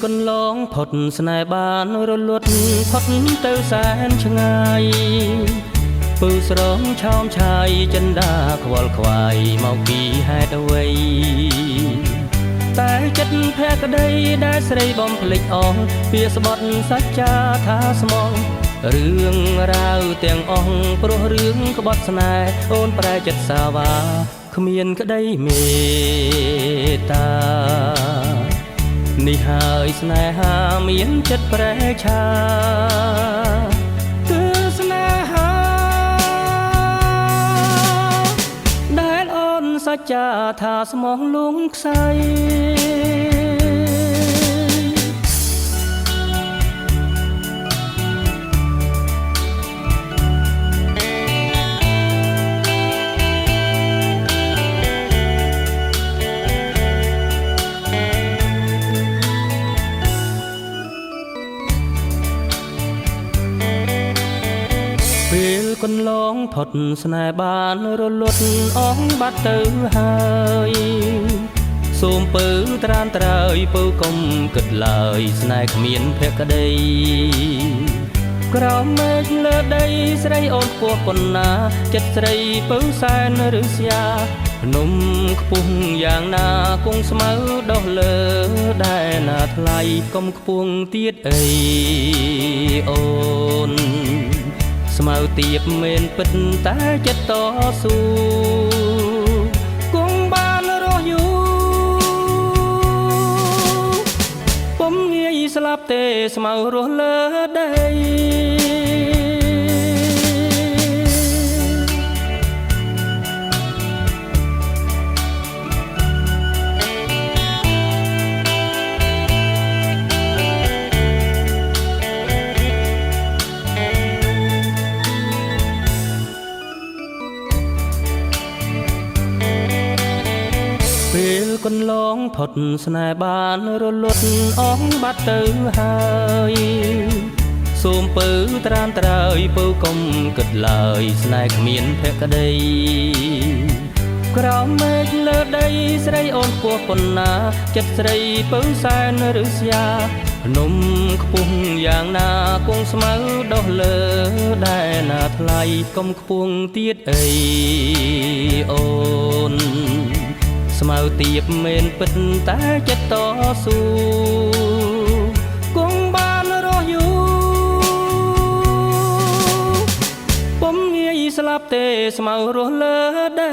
កន្លងផុតស្នេហ៍បានរលត់ផុតទៅសែនឆ្ងាយពើស្រងឆោមឆាយចិនដាខ្វល់ខ្វាយមកពីហេតុអ្វីតែចិត្តភក្តីដែលស្រីបំភ្លេចអស់វាស្បត់សច្ចាថាស្មងរឿងរ៉ាវទាំងអស់ព្រោះរឿងក្បត់ស្នេហ៍អូនប្រែចិត្តសាវាគ្មានក្តីមេត្តានេះហើយស្នេហាមានចិត្តប្រែឆាគឺស្នេហាដែលអូនសច្ចាថាស្មងលងខ្សែពេលកន្លងផុតស្នេហ៍បានរលត់អស់បាត់ទៅហើយសូមពើត្រានត្រើយពើកុំគិតឡើយស្នេហ៍គ្មានភក្តីក្រោមមេឃលើដីស្រីអូនពោះប៉ុណ្ណាចិត្តស្រីពើសែនឬស្យាភ្នំខ្ពស់យ៉ាងណាគង់ស្មៅដោះលើដែលណាថ្លៃកុំខ្ពស់ទៀតអីអូនស្មៅទៀបមែនពិតតែចិត្តតស៊ូគង់បានរស់យូរពុំងាយស្លាប់ទេស្មៅរស់លើដីពេលកន្លងផុតស្នេហ៍បានរលត់អស់បាត់ទៅហើយសូមពើត្រានត្រើយពើកុំគិតឡើយស្នេហ៍គ្មានភក្តីក្រោមមេឃលើដីស្រីអូនពោះប៉ុណ្ណាចិត្តស្រីពើសែនឬស្យាភ្នំខ្ពស់យ៉ាងណាគង់ស្មៅដោះលើដែលណាថ្លៃកុំខ្ពស់ទៀតអីអូនស្មៅទៀបមែនពិតតែចិត្តតស៊ូគង់បានរស់យូរពុំងាយស្លាប់ទេស្មៅរស់លើដី